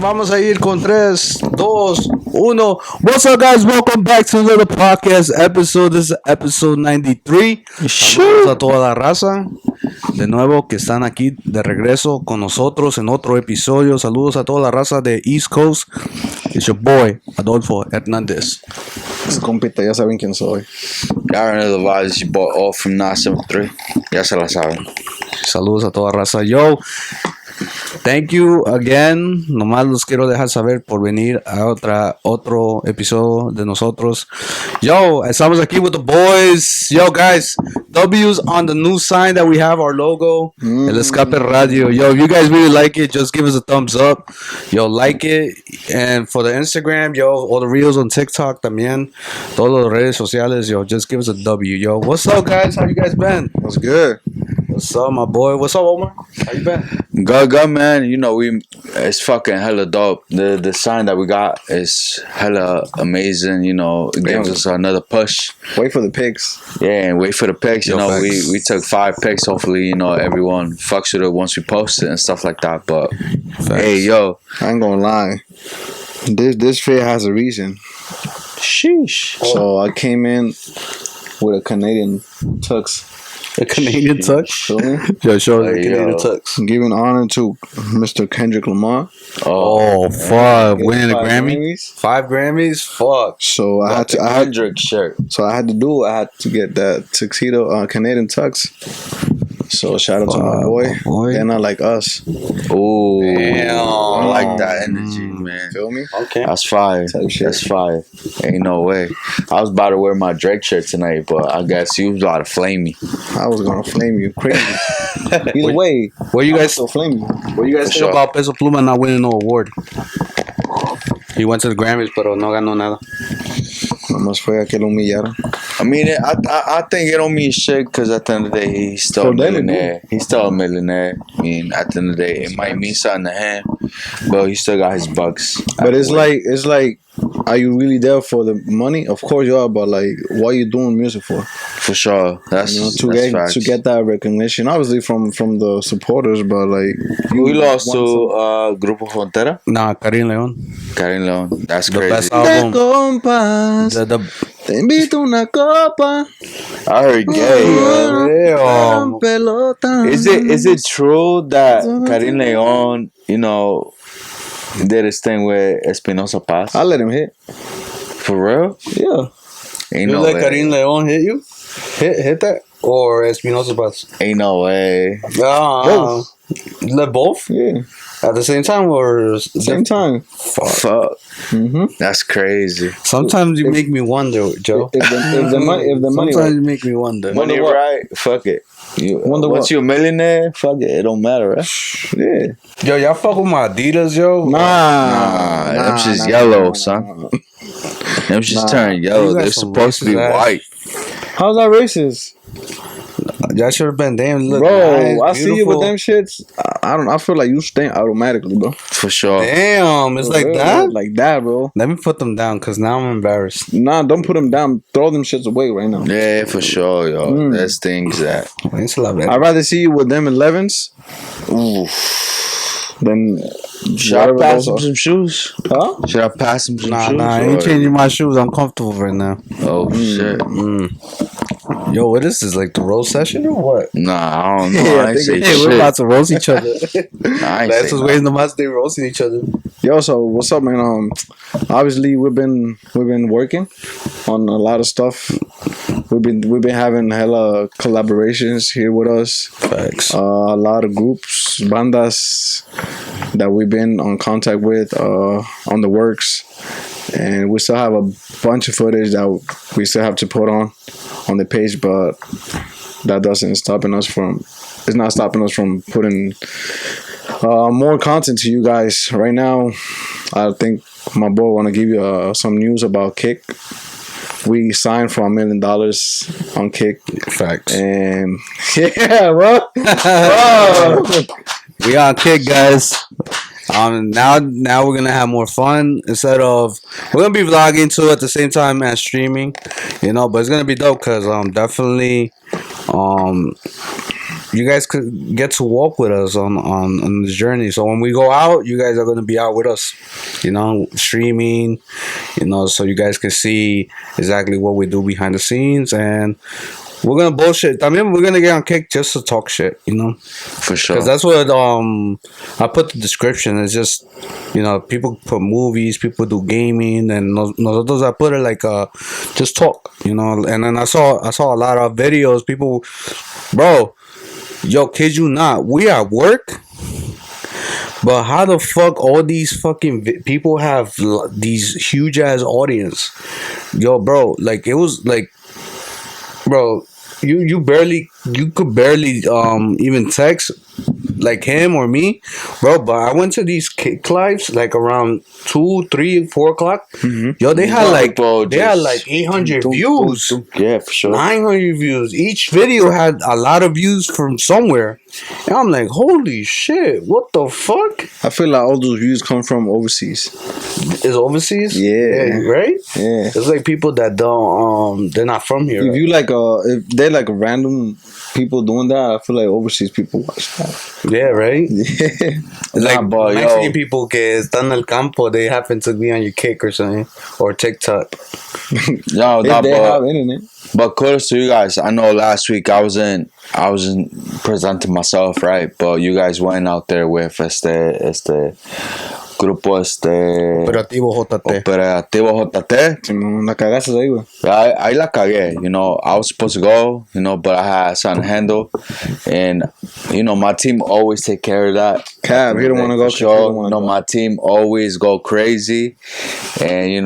vamos a ir con 3, 2, 1. What's up, guys? Welcome back to another podcast episode. This is episode 93. Saludos a toda la raza. De nuevo, que están aquí de regreso con nosotros en otro episodio. Saludos a toda la raza de East Coast. It's your boy, Adolfo Hernández. Compita, ya saben quién soy. Y'all already know the vibes. You bought all from 973. Ya se la saben. Saludos a toda raza. Yo, thank you again. Nomás los quiero dejar saber por venir a otro episodio de nosotros. Yo, estamos aquí with the boys. Yo, guys, W's on the new sign that we have, our logo. El Escape Radio. Yo, if you guys really like it, just give us a thumbs up. Yo, like it. And for the Instagram, yo, all the reels on TikTok también. Todas las redes sociales, yo, just give us a W. Yo, what's up, guys? How you guys been? What's good? What's up, my boy? What's up, Omar? How you been? Good, man. You know, it's fucking hella dope. The sign that we got is hella amazing. You know, it gives us another push. Wait for the pics. Yeah, and wait for the pics. You Yo, know, facts. we took 5 pics. Hopefully, you know, everyone fucks with it once we post it and stuff like that. But hey, yo, I ain't gonna lie. This fit has a reason. sheesh. So I came in with a Canadian tux. A Canadian tux? Feel me? Yo, show the Hey, Canadian yo. tux. Giving honor to Mr. Kendrick Lamar. Oh, fuck. Winning a 5 Grammy? Grammys. 5 Grammys? Fuck. So I had to. Kendrick shirt. So I had to get that tuxedo, Canadian tux. So shout out to my boy. They're not like us. Ooh, Damn. I like that energy, man. Feel me? Okay. That's fire. Type shit. That's fire. Ain't no way. I was about to wear my Drake shirt tonight, but I guess you was about to flame me. I was gonna flame you crazy. Either way, What you I guys still flame you. What you guys For think sure. about Peso Pluma not winning no award? He went to the Grammys, pero no ganó nada. Nomás fue a que lo humillaron. I mean, I think it don't mean shit because at the end of the day, he's still a For them, it millionaire. He's still a millionaire. I mean, at the end of the day, it might mean something to him, but he still got his bucks. But it's like, are you really there for the money? Of course you are, but like, what are you doing music for? For sure. That's, You know, that's facts. to get that recognition, obviously from the supporters, but like, We lost want to Grupo Frontera. Nah, Karim Leon. Karim Leon. That's The crazy. best some- album. De compas, The te invito una copa. I heard gay. Damn. Pelota. Is it true that Karim Leon, you know, did his thing with Espinosa Paz? I let him hit. For real? Yeah. Ain't You no let way. Karim Leon hit you? Hit that? Or Espinosa Paz? Ain't no way. You let both? Yeah. At the same time or Same time. Fuck. Mm-hmm. That's crazy. Sometimes you make me wonder, Joe. If the money, Sometimes right, you make me wonder. Money what? right? Fuck it. Wonder Once what? you're a millionaire, fuck it. It don't matter, right? yeah. Yo, y'all fuck with my Adidas, yo? Nah, them shit's yellow, son. Them shits Nah. turn yellow. You got They're some supposed to be racist ass- white. How's that racist? Y'all should have been damn look Bro, nice, I see you with beautiful. them shits. I don't. I feel like you stink automatically, bro. For sure. Damn, it's like Yeah, that? like that, bro. Let me put them down because now I'm embarrassed. Nah, don't put them down. Throw them shits away right now. Yeah, for sure, yo. Mm. There's things that. It's a lot better. I'd rather see you with them 11s Ooh. than Should I whatever pass those him are. some shoes? Huh? Should I pass him some Nah, shoes? I ain't or- changing my shoes. I'm comfortable right now. Oh, shit. Yo, what is this? Like the roast session or what? Nah, I don't know. Yeah, I I ain't say think Hey, we're shit. about to roast each other. Nah, I ain't That's say what's waiting the months they roasting each other. Yo, so what's up, man? Obviously we've been working on a lot of stuff. We've been having hella collaborations here with us. Facts. A lot of groups, bandas that we've been on contact with, on the works, and we still have a bunch of footage that we still have to put on the page, but that doesn't stopping us from. It's not stopping us from putting more content to you guys. Right now, I think my boy want to give you some news about Kick. We signed for $1 million on Kick, Facts. and yeah, bro. We on Kick, guys. Now we're gonna have more fun instead of we're gonna be vlogging too at the same time as streaming, but it's gonna be dope because definitely you guys could get to walk with us on this journey. So when we go out, you guys are gonna be out with us, streaming, so you guys can see exactly what we do behind the scenes, and we're gonna bullshit. I mean, we're gonna get on kick just to talk shit, For sure. because that's what I put the description. It's just people put movies, people do gaming, and nosotros I put it like just talk, and then I saw a lot of videos. People, bro, yo, kid you not, we at work. But how the fuck all these fucking people have these huge ass audience? Yo, bro, like it was like, bro, you could barely even text like him or me, bro. But I went to these kick lives like around 2, 3, 4 o'clock. Yo, they had like 800 views. Yeah, for sure. 900 views. Each video had a lot of views from somewhere. And I'm like, holy shit, what the fuck? I feel like all those views come from overseas. Is overseas? Yeah. Right? Yeah. It's like people that don't they're not from here. If you like if they're like random people doing that, I feel like overseas people watch that. Yeah, right? Yeah. Like but Mexican people que están en el campo, they happen to be on your kick or something, or TikTok. Yo, If they have internet. But kudos to you guys. I know last week I wasn't presenting myself right, but you guys went out there with este grupo Operativo JT. Operativo JT. La cagaste ahí, güey. I la cagué, I was supposed to go, but I had something to handle, and my team always take care of that. Cab, he don't want to go. Sure, my team always go crazy, and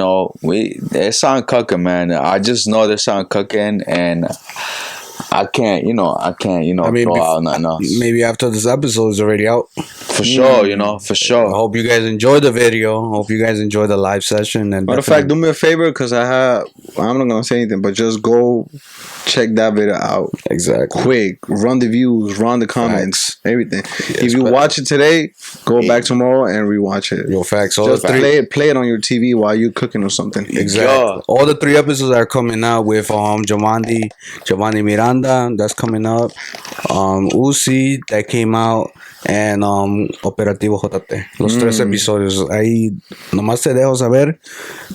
there's something cooking, man. I just know there's something cooking, and I can't throw out nothing else. Maybe after this episode is already out. For sure, for I sure. hope you guys enjoy the video. Hope you guys enjoy the live session. And Matter of fact, do me a favor, because I'm not gonna say anything, but just go check that video out. Exactly. Quick, run the views, run the comments, everything. Yes, if you watch it today, go back tomorrow and rewatch it. Yo, facts. All Just the three, play it on your TV while you're cooking or something. exactly. Yeah. All the 3 episodes are coming out with Giovanni Miranda. That's coming up. Uzi that came out, and Operativo JT. Los 3 episodios. Ahí nomás te dejo saber.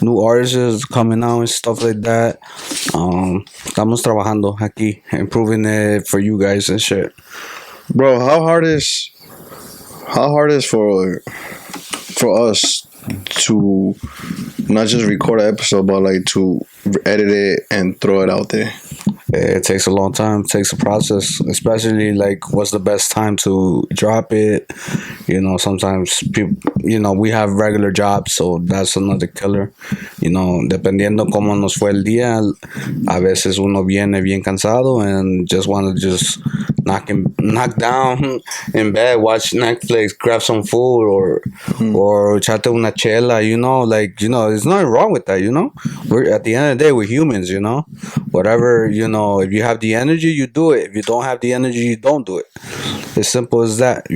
New artists coming out and stuff like that. Estamos trabajando aquí, improving it for you guys and shit. Bro, how hard is for us to not just record an episode, but like to edit it and throw it out there? It takes a long time. It takes a process, especially like what's the best time to drop it. Sometimes people, we have regular jobs, so that's another killer. Dependiendo cómo nos fue el día, a veces uno viene bien cansado and just want to just knock down in bed, watch Netflix, grab some food, or echate una chela. There's nothing wrong with that. We're at the end of the day, we're humans. Whatever, if you have the energy, you do it. If you don't have the energy, you don't do it. As simple as that. I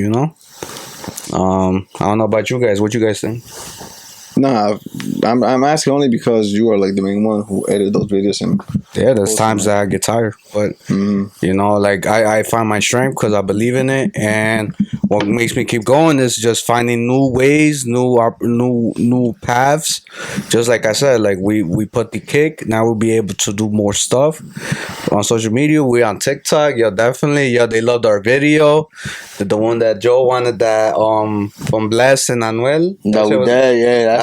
don't know about you guys. What you guys think? Nah, I'm asking only because you are like the main one who edited those videos. And yeah, there's times that I get tired, but I find my strength because I believe in it, and what makes me keep going is just finding new ways, new paths. Just like I said, like we put the kick. Now we'll be able to do more stuff on social media. We're on TikTok. Definitely. They loved our video. The one that Joe wanted, that from Bless and Anuel.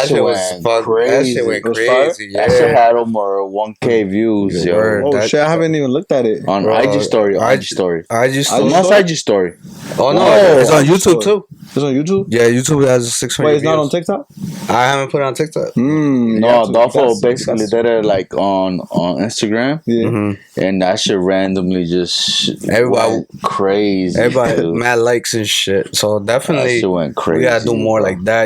That shit was crazy. That shit went crazy. That shit had over 1K views. Shit! I haven't even looked at it On IG story. IG story. Not IG story. Oh no, it's on YouTube too. It's on YouTube. Yeah, YouTube has 600. Wait, it's not on TikTok. I haven't put it on TikTok. No, Dolpho basically did it like on Instagram. Yeah. And that shit randomly just Everybody went crazy. Everybody mad likes and shit. So definitely That shit went crazy. we gotta do more like that.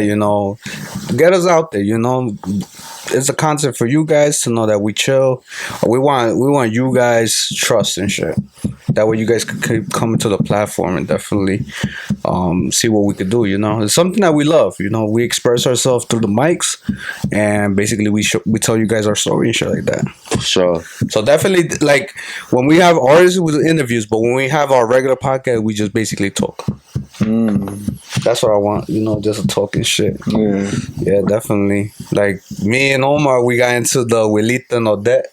Get us out there. It's a concept for you guys to know that we chill. We want you guys trust and shit. That way, you guys could come to the platform and definitely see what we could do. You know, it's something that we love. You know, we express ourselves through the mics, and basically we tell you guys our story and shit like that. Sure. So definitely, like when we have ours with interviews, but when we have our regular podcast, we just basically talk. That's what I want, you know, just talking shit. Yeah, definitely. Like me and Omar, we got into the Abuelita and Odette.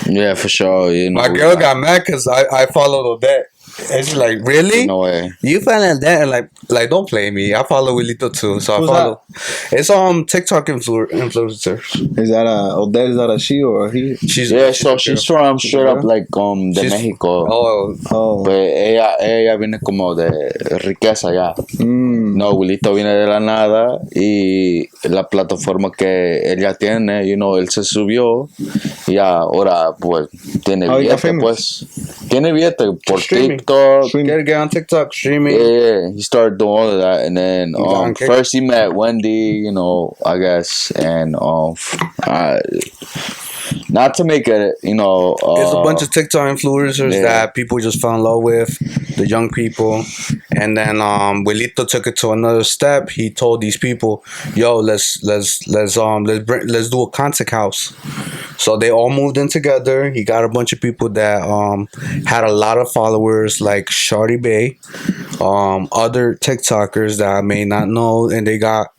Yeah, for sure. You know, My girl got mad because I followed Odette. And she's like, really? No way. You follow that? And like, don't play me. I follow Wilito too, so Who's I follow. It's TikTok influencer. Is that Odette? Is that a she or a he? She's she's from straight up like de Mexico. Oh. Pues ella viene como de riqueza ya. No, Wilito viene de la nada y la plataforma que ella tiene, you know, él se subió y ahora pues tiene billete, pues tiene billete por TikTok. Get on TikTok streaming. Yeah, he started doing all of that, and then first he met Wendy, you know, I guess, and not to make it, you know, there's a bunch of TikTok influencers that people just fell in love with, the young people, and then Wilito took it to another step. He told these people, "Yo, let's do a contact house." So they all moved in together. He got a bunch of people that had a lot of followers, like Shawty Bay, other TikTokers that I may not know, and they got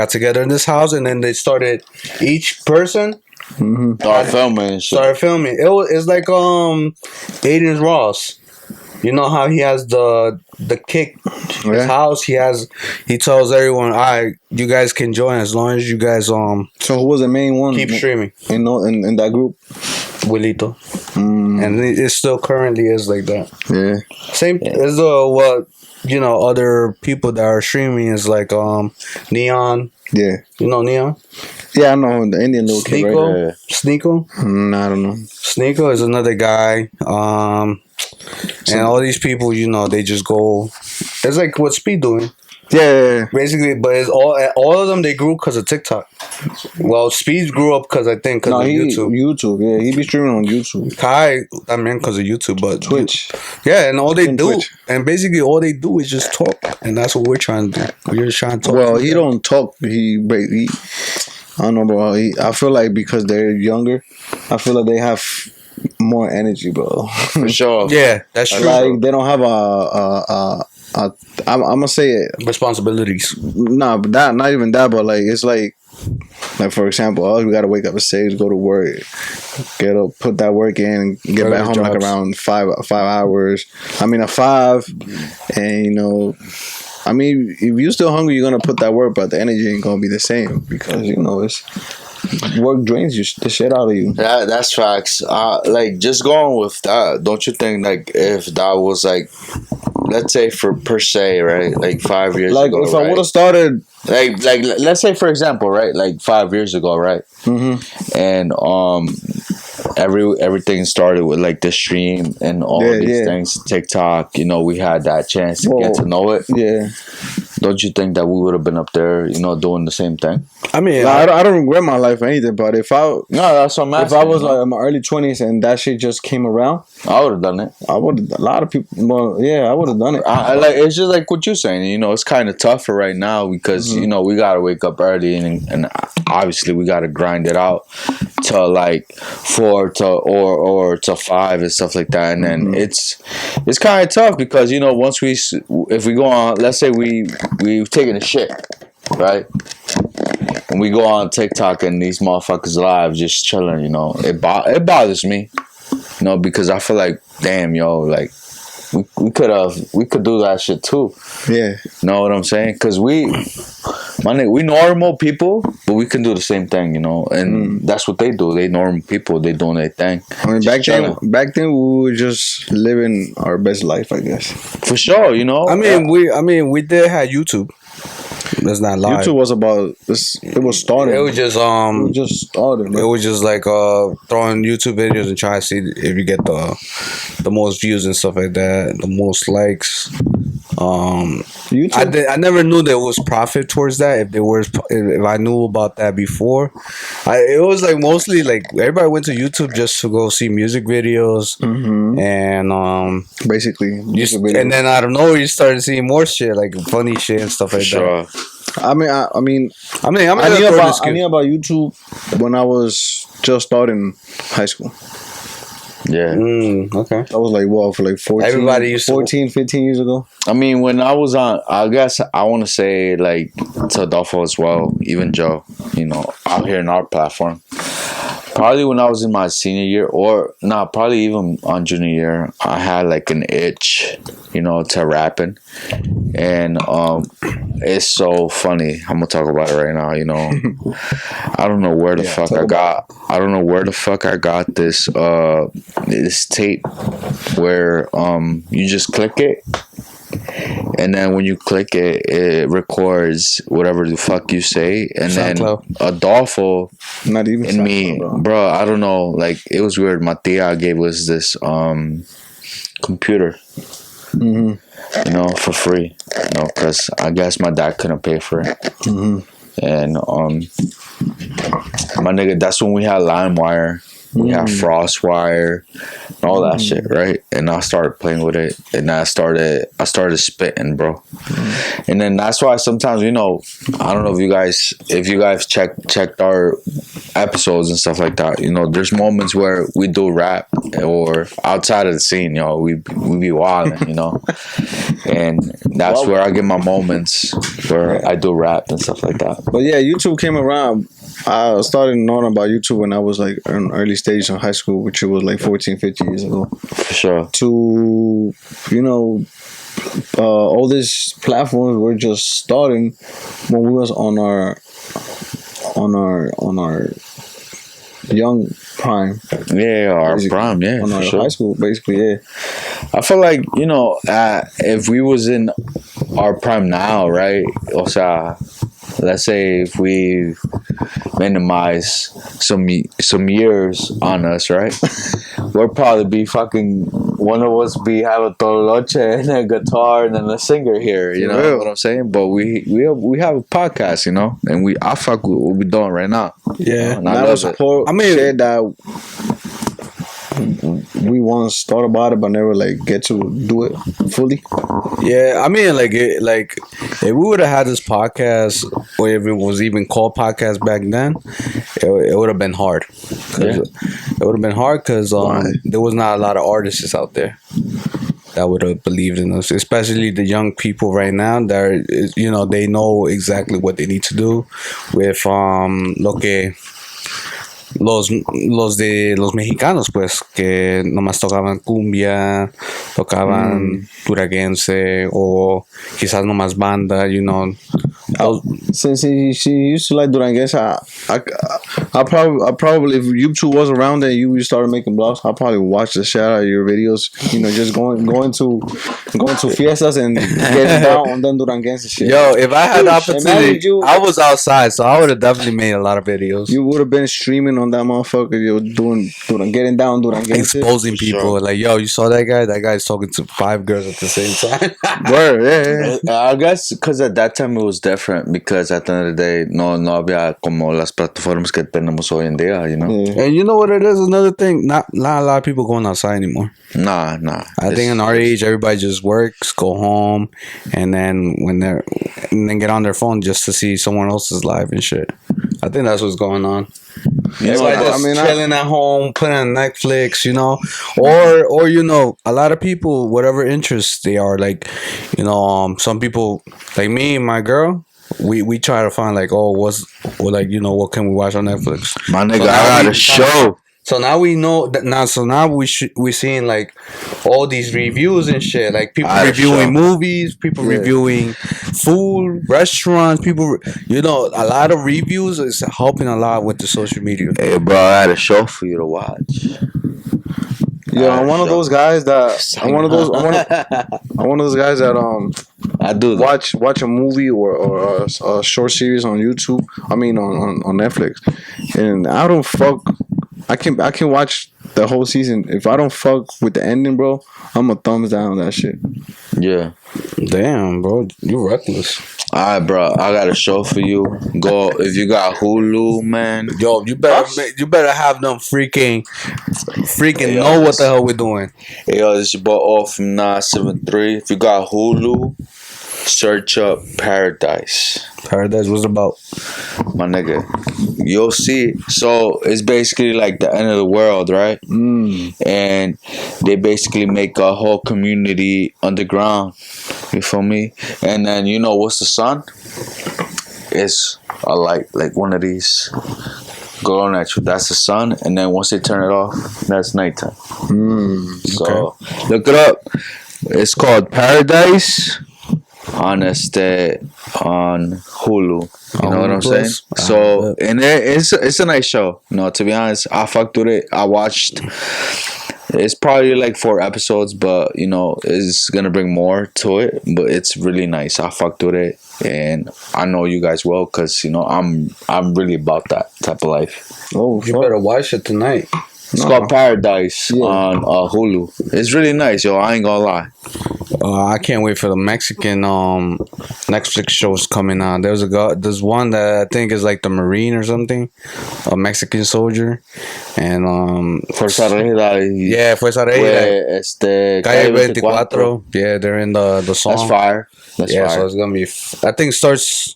together in this house, and then they started each person. Started filming. It's like Aiden Ross. You know how he has the kick his house. He tells everyone, "All right, you guys can join as long as you guys So who was the main one? keep streaming." In that group, Wilito, and it still currently is like that. Yeah. Same as what you know. Other people that are streaming is like Neon. Yeah. You know Neon. Yeah, I know the Indian little kid. Right? Sneeko. I don't know. Sneeko is another guy. And all these people, you know, they just go. It's like what Speed doing. Yeah. Basically, but it's all of them. They grew because of TikTok. Well, Speed grew up because of YouTube. YouTube, yeah, he be streaming on YouTube. Kai, I mean, because of YouTube, but Twitch. Yeah, and all they do, Twitch. and basically all they do is just talk, and that's what we're trying to do. We're just trying to talk. Well, he don't talk. He I don't know, bro. I feel like because they're younger, I feel like they have more energy, bro. For sure. Yeah, that's true. Like they don't have I'm gonna say it. Responsibilities. Nah, but not even that, but like it's like for example, we gotta wake up at 6, go to work, get up, put that work in, and get back home jobs. like around 5 hours. I mean at 5, and you know. I mean, if you're still hungry, you're gonna put that work, but the energy ain't gonna be the same because you know it's work drains the shit out of you. Yeah, that's facts. Like just going with that, don't you think like if that was like, let's say for per se, right? Like 5 years like ago, if right? I would have started, like let's say for example, right? Like 5 years ago, right? And everything started with like the stream and all these things, TikTok. You know, we had that chance to get to know it. Yeah. Don't you think that we would have been up there, you know, doing the same thing? I mean, I don't regret my life or anything, but if I that's what I'm asking, if I was like in my early 20s and that shit just came around, I would have done it. I would. A lot of people. Well, yeah, I would have done it. I like it's just like what you're saying. You know, it's kind of tougher right now because you know we gotta wake up early and obviously we gotta grind it out to like 4 to 5 and stuff like that. And then it's kind of tough because you know once if we go on, let's say we taking a shit, right? And we go on TikTok and these motherfuckers live just chilling, you know, it bothers me, you know, because I feel like, damn, yo, like we could do that shit too. Yeah, know what I'm saying? Because we normal people, but we can do the same thing, you know, and that's what they do. They normal people, they doing their thing. I mean, back then we were just living our best life, I guess. For sure, you know. I mean, we did have YouTube. That's not live. YouTube was about this. It was starting. It was just started. It was just like throwing YouTube videos and trying to see if you get the most views and stuff like that, the most likes. YouTube. I never knew there was profit towards that. If I knew about that before, it was like mostly like everybody went to YouTube just to go see music videos, and Basically, and then out of nowhere you started seeing more shit like funny shit and stuff like Sure. that. I mean, I knew about YouTube when I was just starting high school. Yeah. Okay. That was like, what, for like 14, Everybody used to- 14, 15 years ago? I mean, when I was on, I guess I want to say like to Adolfo as well, even Joe, you know, out here in our platform. Probably when I was in my senior year, or probably even on junior year, I had like an itch, you know, to rapping, and it's so funny. I'm gonna talk about it right now. You know, I don't know where the fuck I got. I don't know where the fuck I got this this tape where you just click it. And then when you click it, it records whatever the fuck you say. And then Adolfo Not even and me, bro, I don't know. Like, it was weird. My tia gave us this computer, you know, for free. You know, because I guess my dad couldn't pay for it. And my nigga, that's when we had LimeWire. We had FrostWire, all that shit, right? And I started playing with it, and I started spitting, bro. And then that's why sometimes, you know, I don't know if you guys checked our episodes and stuff like that. You know, there's moments where we do rap or outside of the scene, you know, we be wilding, you know, and that's where I get my moments where I do rap and stuff like that. But yeah, YouTube came around. I started knowing about YouTube when I was like in early stage of high school, which was like 14, 15 years ago. For sure. To, you know, all these platforms were just starting when we was on our young prime. Yeah, our basically. prime, yeah. On our for sure. high school, basically, yeah. I feel like, you know, if we was in our prime now, right? O sea, let's say if we minimize some years on us, right? We'll probably be fucking, one of us be have a toloche and a guitar and then a singer here, you know what I'm saying? But we have a podcast, you know, and I fuck with what we doing right now. Yeah, and I love it. I mean, shit that we once thought about it, but never like get to do it fully. Yeah, I mean, like if we would have had this podcast, or if it was even called podcast back then, it would have been hard. Yeah. It would have been hard because there was not a lot of artists out there that would have believed in us, especially the young people right now. That you know, they know exactly what they need to do with lo que. Los de los mexicanos, pues, que nomás tocaban cumbia, tocaban duraguense, o quizás nomás banda, you know. Since she used to like Duranguense, I probably if YouTube was around and you started making blogs, I probably watch the shit out of your videos. You know, just going to fiestas and getting down on them Duranguense shit. Yo, if I had the opportunity, I was outside, so I would have definitely made a lot of videos. You would have been streaming on that motherfucker. You're doing getting down Duranguense, exposing people. Like, yo, you saw that guy? That guy's talking to 5 girls at the same time. Word, yeah. I guess because at that time it was different, because at the end of the day no había como las plataformas que tenemos hoy en día, you know. Yeah. And you know what it is? Another thing, not a lot of people going outside anymore. Nah. I think in our age, everybody just works, go home, and then get on their phone just to see someone else's life and shit. I think that's what's going on. Everybody just chilling at home, putting on Netflix, you know, or you know, a lot of people, whatever interests they are, like, you know, some people like me and my girl, we try to find like, what can we watch on Netflix? My nigga, I got a show. So now we know that now. So now we're seeing like all these reviews and shit. Like people reviewing movies, people reviewing food, restaurants. People, you know, a lot of reviews is helping a lot with the social media. Hey, bro, I had a show for you to watch. Yeah, I'm one of those guys that I'm one of those guys that I do that. watch a movie or a short series on YouTube. I mean on Netflix, and I don't fuck I can watch the whole season. If I don't fuck with the ending, bro, I'm a thumbs down that shit. Yeah. Damn, bro, you reckless. All right, bro. I got a show for you. Go if you got Hulu, man. Yo, you better have them freaking Hey, yo, know what the hell we're doing. Hey, yo, this is your boy All from 973. If you got Hulu, search up Paradise. Paradise was about. My nigga, you'll see. So it's basically like the end of the world, right? And they basically make a whole community underground. You feel me? And then you know what's the sun? It's a light, like one of these glowing at you. That's the sun. And then once they turn it off, that's nighttime. So look it up. It's called Paradise on Hulu. You know what I'm saying? So and it's a nice show. No, to be honest, I fucked with it. I watched. It's probably like 4 episodes, but you know it's gonna bring more to it. But it's really nice. I fucked with it, and I know you guys will, cause you know I'm really about that type of life. Oh, You better watch it tonight. It's called Paradise on Hulu. It's really nice, yo. I ain't gonna lie. I can't wait for the Mexican Netflix shows coming on. There's one that I think is like the Marine or something, a Mexican soldier, and Fuerza Regida. yeah, Fuerza Regida. Calle 24. Yeah, they're in the song. That's fire. That's yeah, fire. so it's gonna be. I think it starts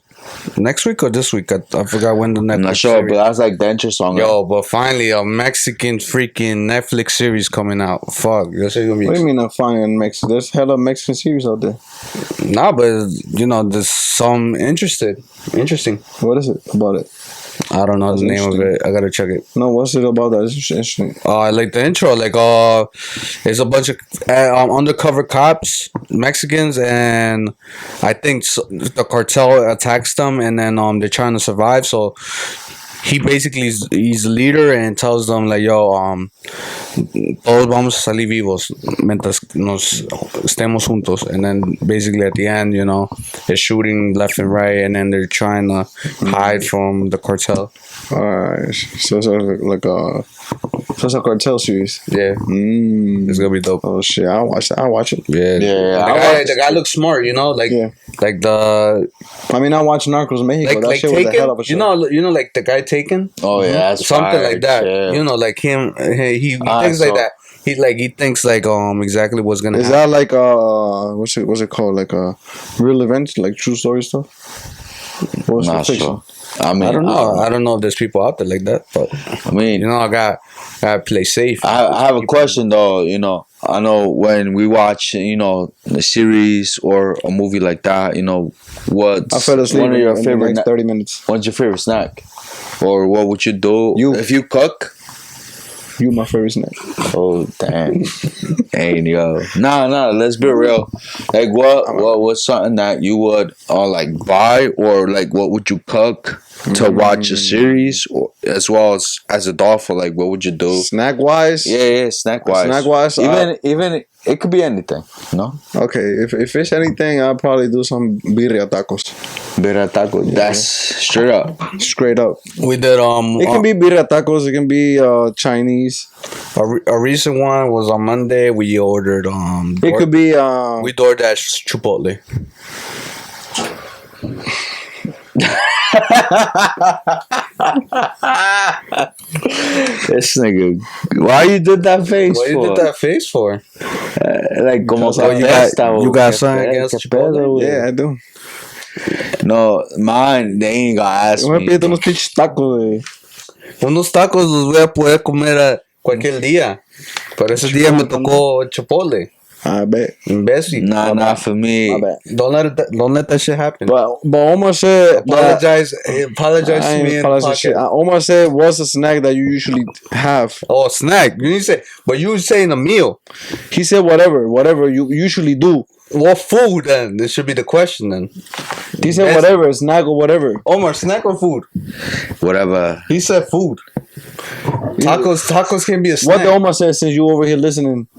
next week or this week. I forgot when the Netflix. I'm not sure, series. but that's like the intro song. Yo, but finally a Mexican freaking Netflix series coming out. Fuck, this is gonna be. What do you mean I'm finding Mexican? There's hella Mexican series out there. Nah, but you know, there's some interesting. What is it about it? I don't know That's the name of it. I gotta check it. No, what's it about that? It's interesting. Like the intro, like it's a bunch of undercover cops, Mexicans, and I think the cartel attacks them, and then they're trying to survive. So he basically he's the leader and tells them like, yo, todos vamos a salir vivos mientras nos estemos juntos. And then basically at the end, you know, they're shooting left and right, and then they're trying to hide from the cartel. Alright, so it's like a cartel series. Yeah, it's gonna be dope. Oh shit, I'll watch that. I'll watch it. Yeah, the guy looks smart, you know, like like the. I mean, I watch Narcos Mexico. That shit was a hell of a show. You know, like the guy Taken. Oh yeah, that's something fire, like that. yeah. You know, like him. He thinks like that. He thinks like exactly what's gonna. Is happen. that like what's it called, like real events, like true story stuff? What's the Not fiction? sure. I mean, I don't know. I don't know if there's people out there like that, but I mean, you know, I got play safe. I have a question though. You know, I know when we watch, you know, a series or a movie like that, you know, what's I fell asleep one of your in the favorite next 30 minutes. What's your favorite snack, or what would you do if you cook? You my favorite snack. Oh damn! Hey yo, nah. Let's be real. Like, what was something that you would like buy, or like what would you cook to watch a series, or as well as a dolphin? Like, what would you do? Snack wise? Yeah, snack wise. Snack wise? Even it could be anything. No. Okay, if it's anything, I'll probably do some birria tacos. Birria taco. That's straight up. Straight up. We did It can be birria tacos. It can be Chinese. a recent one was on Monday. We ordered It could be we DoorDash Chipotle. This nigga, why you did that face? What you did that face for? Like, como you got something against Chipotle? yeah, I do. No, mine, they ain't gonna ask Yo me me. pido unos pinches tacos, güey. Unos tacos los voy a poder comer a cualquier día. Pero ese día me tocó Chipotle. I bet. Imbécil. Nah, not for me. My bad. Don't let that shit happen. But Omar said Apologize to me in the podcast. Omar said, what's a snack that you usually have? Oh, snack. You need to say, but you were saying a meal. He said whatever you usually do. What food then? This should be the question then. He said whatever, snack or whatever. Omar, snack or food? Whatever. He said food. Tacos can be a snack. What did Omar say since you over here listening?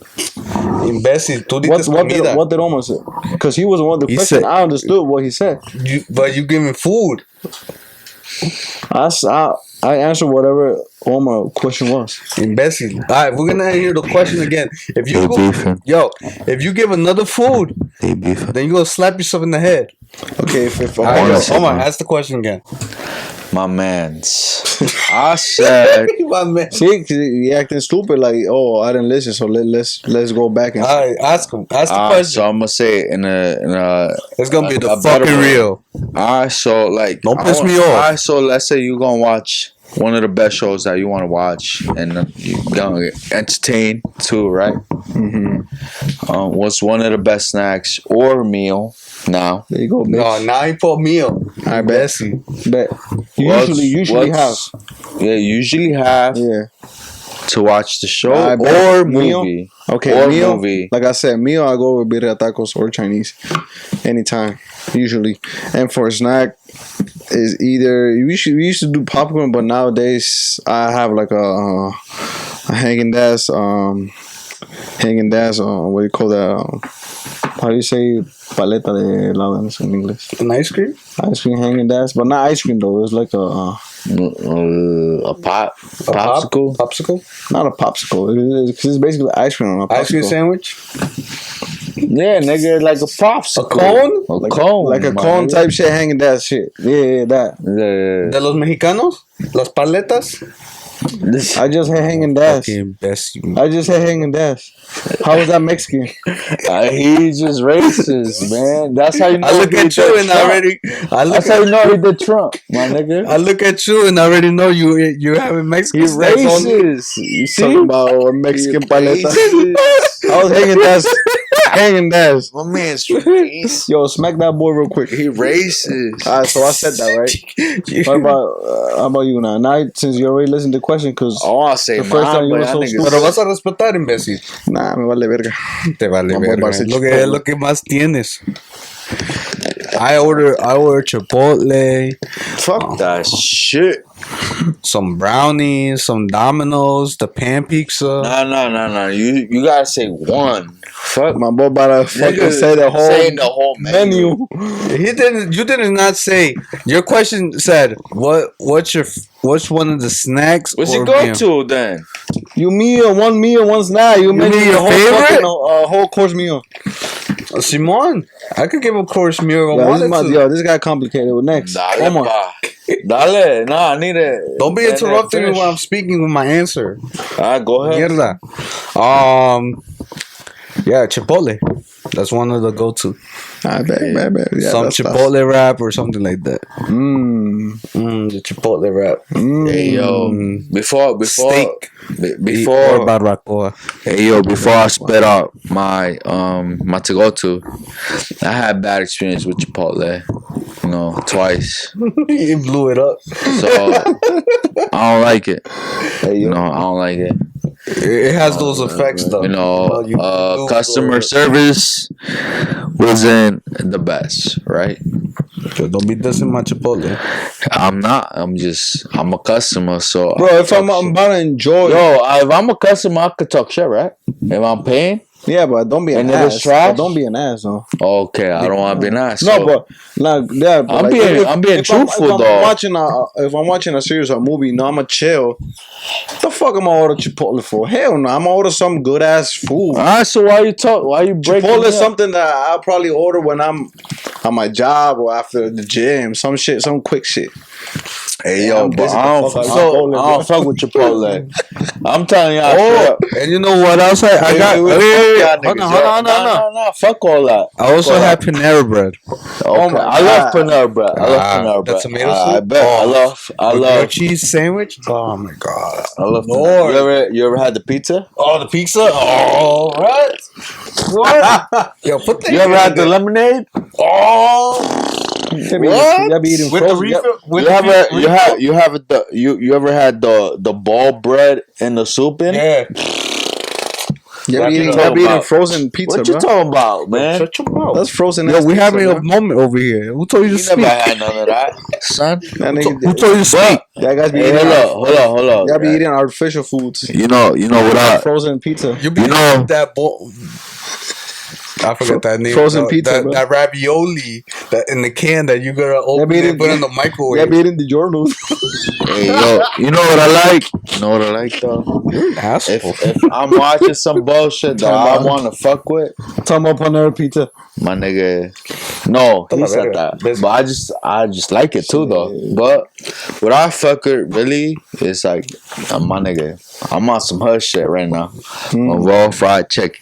Imbécil, tú dices comida. What did Omar say? Because he was one of the questions. I understood what he said. But you give me food. I answered whatever my question was. Imbecile. All right, we're gonna hear the question again. If you if you give another food, then you gonna slap yourself in the head. Okay, if All right, hold on, ask the question again. My man's. I said. My man. see, 'cause you acting stupid like, oh, I didn't listen, so let's go back and. All right, ask him. Ask the question. So I'm gonna say it in a. It's gonna be the a better fucking way. real. Alright, so like, Don't piss me off. Alright, so let's say you gonna watch one of the best shows that you want to watch, and you gonna get entertained too, right? Mm-hmm. What's one of the best snacks or meal now? There you go, bitch. No, now he put meal. I bet. Bet. Usually have. Yeah, usually have Yeah. to watch the show I bet. or Meal? movie. Okay, or meal. movie. Like I said, meal. I go with birria tacos or Chinese, anytime. Usually, and for a snack, is either we used to do popcorn, but nowadays I have like a Haagen-Dazs, what do you call that? How do you say paleta de helados in English? An ice cream? Ice cream Haagen-Dazs, but not ice cream though. It was like a popsicle. Popsicle? not a popsicle. It's basically ice cream on a popsicle. Ice cream sandwich? Yeah, nigga, like a popsicle. A cone? A Like, cone. like a my cone nigga. type shit, Haagen-Dazs shit. Yeah, that. Yeah. ¿De los mexicanos? ¿Las paletas? I just had Haagen-Dazs. Fucking best. I just had Haagen-Dazs. How was that Mexican? He's just racist, man. That's how you know. I look he at the you and Trump. already. That's how you know he the Trump, my nigga. I look at you and already know you're having Mexican He's snacks on you. racist. You see? Talking about a Mexican paleta. Racist. I was Haagen-Dazs. Haagen-Dazs. My man's racist. Yo, smack that boy real quick. He racist. Alright, so I said that, right? How about you now? Now, since you already listened to the question, because I want to say The first time mine, you but were that so nigga. stupid. Pero vas a respetar, imbécil. nah, me vale verga. Te vale Vamos a verga. darse Lo que Chipotle. es lo que más tienes. I order Chipotle, Fuck that shit. some brownies, some Domino's, the pan pizza. No. You gotta say one. Fuck. My boy about to fucking Nigga say the whole saying the whole menu. You did not say. Your question said what's one of the snacks? What's or you go meal? to then? You meal, one's not. You mean mentioned your the whole favorite? fucking whole course meal. Simon, I could give a course meal if I wanted to. Yo, this got complicated. Next, Dale, one more. pa. Dale. Nah, I need it. Don't be interrupting me while I'm speaking with my answer. Alright, go ahead. Mierda. Yeah, Chipotle. That's one of the go-to. I bet. Yeah, Some that's Chipotle wrap or something like that. Mmm. The Chipotle wrap. Hey yo, before Steak. Or before barbacoa. hey yo, before I spit out my my to go to, I had bad experience with Chipotle, you know, twice. You blew it up. So I don't like it. You know, I don't like it. It has those effects, though. You know, You do customer it. service wasn't the best, right? So don't be dissing my Chipotle. I'm not. I'm a customer, so Bro, if I'm about to enjoy, if I'm a customer, I could talk shit, right? If I'm paying, yeah, but don't be an And if ass. it's trash? But don't be an ass, though. okay, I don't want to be nice. No, so- but like, yeah, but I'm like, being- I'm being if truthful, if though. If I'm watching a series or movie, no, I'ma chill. The fuck am I order Chipotle for? Hell no, I'ma order some good ass food. Alright, so why you breaking Chipotle it is up? something that I'll probably order when I'm on my job or after the gym. Some shit, some quick shit. Hey Yeah, yo, I'm but busy I the don't, fuck out of so, Chipotle, I don't bro. fuck with Chipotle. I'm telling y'all Oh, straight up. and you know what else I got? Fuck Wait, y'all hold niggas, on, yo. hold on. Nah, fuck all that. I also Fuck all have that. Panera bread. Okay. my I love God. Panera bread. I love Panera the bread. tomato I soup? bet. I Oh. love Grilled cheese sandwich? Oh my god. I love Lord. You ever had the pizza? Oh, the pizza? Oh, what? What? Yo, put that You ever in had the there. lemonade? Oh, Y'all be eating with the frozen. refill? With You the ever refill? you ever had the ball bread and the soup in? Yeah. Y'all be talking eating about? frozen pizza, What you bro. talking about, man? Shut your mouth. That's frozen. Yo, ass we pizza, having bro. a moment over here. Who told you to You speak? never had none of that, son. That nigga, Who told you to speak? y'all guys be Hey, eating. hold on. Y'all be eating artificial foods. You know what I? Frozen pizza. You be You know- that ball. I forgot that name. Frozen pizza, bro. That ravioli that in the can that you gotta open and put in the microwave. Yeah, made in the journals. Hey, yo, you know what I like? You know what I like though? You're an asshole. If I'm watching some bullshit that I want to fuck with, Talking about Panera Pizza. my nigga. No, he said that. But I just like it too though. But what I fuck with really is like, my nigga, I'm on some hush shit right now. On raw fried chicken.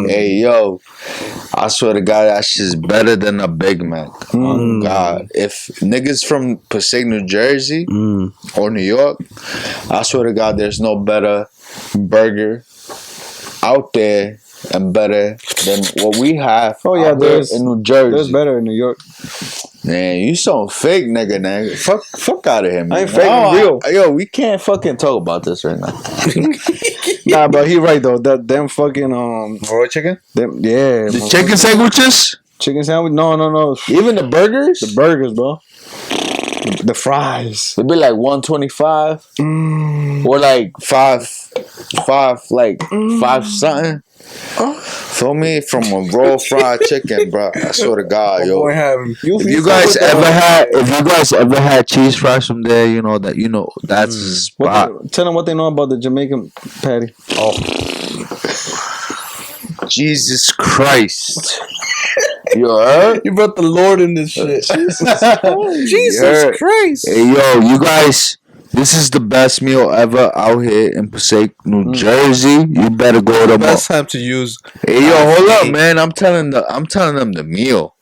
Hey yo, I swear to God, that shit's better than a Big Mac. Oh God, if niggas from Passaic, New Jersey or New York, I swear to God, there's no better burger out there and better than what we have. Oh yeah, there's in New Jersey. There's better in New York. Man, you so fake, nigga. Fuck out of here, man. I ain't fake, I'm real. Yo, we can't fucking talk about this right now. Nah, but he right though. Them fucking raw chicken. The chicken sandwiches. Chicken sandwich? No. Even the burgers. The burgers, bro. The fries. It'd be like 125 or like five, like 5 something. Feel me? From a raw fried chicken, bro. I swear to God, yo. If you guys ever had cheese fries from there, you know that's the spot. Tell them what they know about the Jamaican patty. Oh, Jesus Christ. You heard? You brought the Lord in this shit. Jesus Christ. Hey, yo, you guys, this is the best meal ever out here in Passaic, New Jersey. You better go to best time to use. Hey, yo, hold up, man. I'm telling them the meal.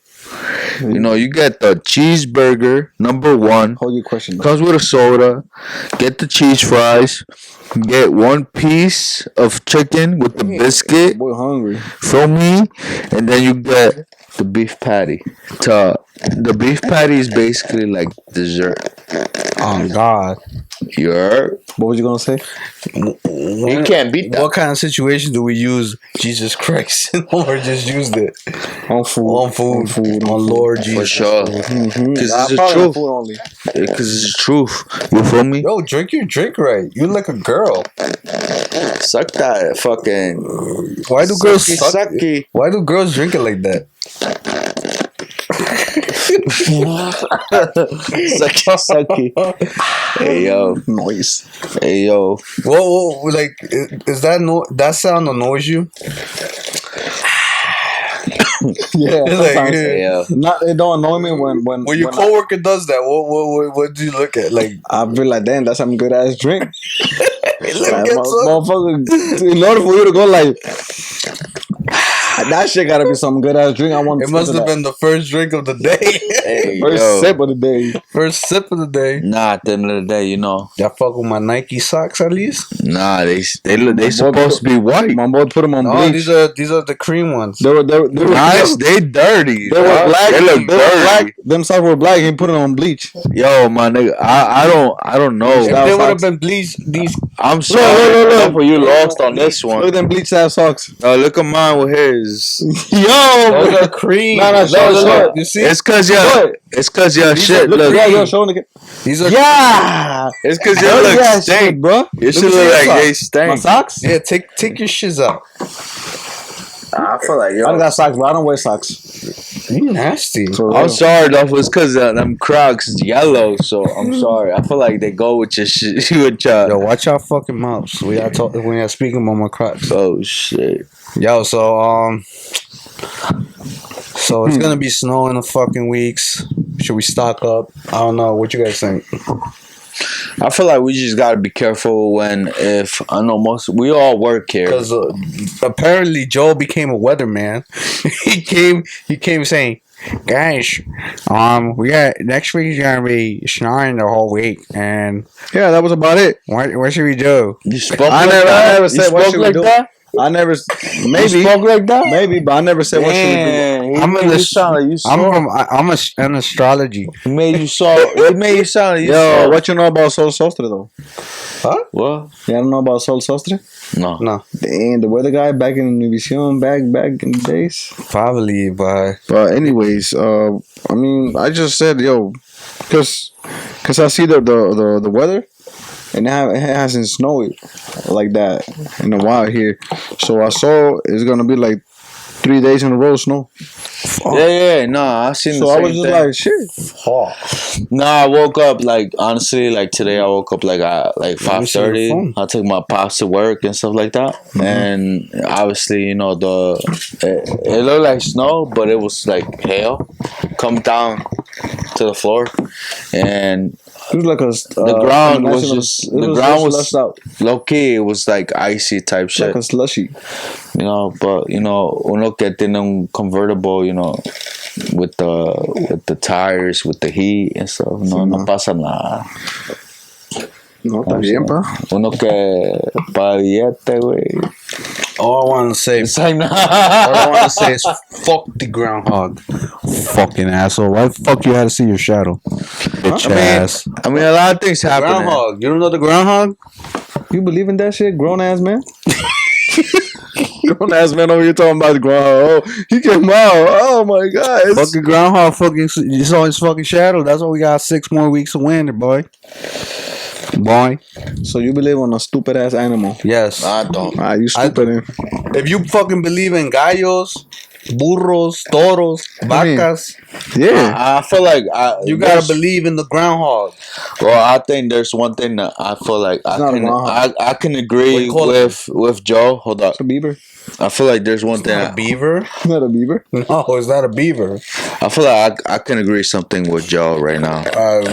You know, you get the cheeseburger, number 1. Hold your question. Comes with a soda. Get the cheese fries. Get 1 piece of chicken with the biscuit. Boy, hungry. From me. And then you get the beef patty. The beef patty is basically like dessert. Oh, God. You heard? What was you gonna say? You can't beat that. What kind of situation do we use Jesus Christ or just used it? On food. On Lord Jesus. For sure. Because it's the truth. truth. Because it's the truth. You feel me? Yo, drink your drink right. You like a girl. Suck that fucking. Why do girls sucky? Why do girls drink it like that? Sucky. Hey yo, noise. Hey yo. Whoa, like is that sound annoys you? Yeah, like, yeah. Not it don't annoy me when your coworker does that. What do you look at? Like I feel like, damn, that's some good ass drink. Like, motherfucker, in order for you to go like that shit gotta be some good ass drink. I want. It must have been the first drink of the day. Hey, first sip of the day. First sip of the day. Nah, at the end of the day, you know. Y'all fuck with my Nike socks at least? Nah, they supposed to be white. My boy put them on bleach. These are the cream ones. They were nice. They dirty. They were black. They look dirty. Them socks were black. He put them on bleach. Yo, my nigga, I don't know. If they would have been bleached, these. I'm sorry. Look. For you lost on this one. Look at them bleach ass socks. Look at mine with his. Yo, those are cream. No, show. You see? It's cause your shit look. Yo, show nigga. These are It's cause your look stink, bro. Your shit look like they stink. My socks? Yeah, take your shiz out. I feel like I don't got socks, bro. I don't wear socks. You nasty. I'm sorry though. It's cause them Crocs is yellow, so I'm sorry. I feel like they go with your shit. Yo, watch your fucking mouths. We are when you're speaking about my Crocs. Oh shit. Yo, so it's gonna be snow in a fucking weeks. Should we stock up? I don't know. What you guys think? I feel like we just gotta be careful we all work here. Because apparently Joe became a weatherman. he came saying, guys, we got next week is gonna be snowing the whole week, and yeah, that was about it. What should we do? You spoke I never said what should we do. That? I never maybe you spoke like that. Maybe, but I never said what should we do. I'm an astrology. He made you sound like you Yo, what you know about Sol Sostre though? Huh? What? You don't know about Sol Sostre? No. Damn, the weather guy back in Univision, back in the days. Probably, but anyways, I mean, I just said, yo, cause I see the weather, and it hasn't snowed like that in a while here. So I saw it's gonna be like 3 days in a row, snow. Yeah. No, I seen the So same I was just thing. like, shit. No, I woke up like honestly, like today I woke up like at like Let me see your 5:30. phone. I took my pops to work and stuff like that, and obviously you know it looked like snow, but it was like hail come down to the floor, and It was like a the ground was combination of- just it the was ground just was slushed out low key. It was like icy type shit, like a slushy. you know. But you know, uno que tiene un convertible, you know, with the tires, with the heat and stuff. No pasa nada. No, está bien, pa. Uno que pa billete, güey. All I want to say, It's like, all I want to say is fuck the groundhog. Fucking asshole. Why the fuck you had to see your shadow? Bitch ass. I mean, a lot of things happen. Groundhog. You don't know the groundhog? You believe in that shit, grown ass man? Grown ass man over here talking about the groundhog. Oh, he came out. Oh my god. Fucking groundhog. Fucking. You saw his fucking shadow. That's why we got 6 more weeks of winter, boy. Boy. So you believe on a stupid ass animal? Yes. I don't. Ah, you stupid. If you fucking believe in gallos, burros, toros, vacas, Yeah. I feel like you gotta believe in the groundhog. Well, I think there's one thing that I feel like not a groundhog. I can What agree do you call with Joe. Hold up. It's a beaver. I feel like there's one thing. A beaver? Not a beaver. No, it's not a beaver. I feel like I can agree something with Joe right now.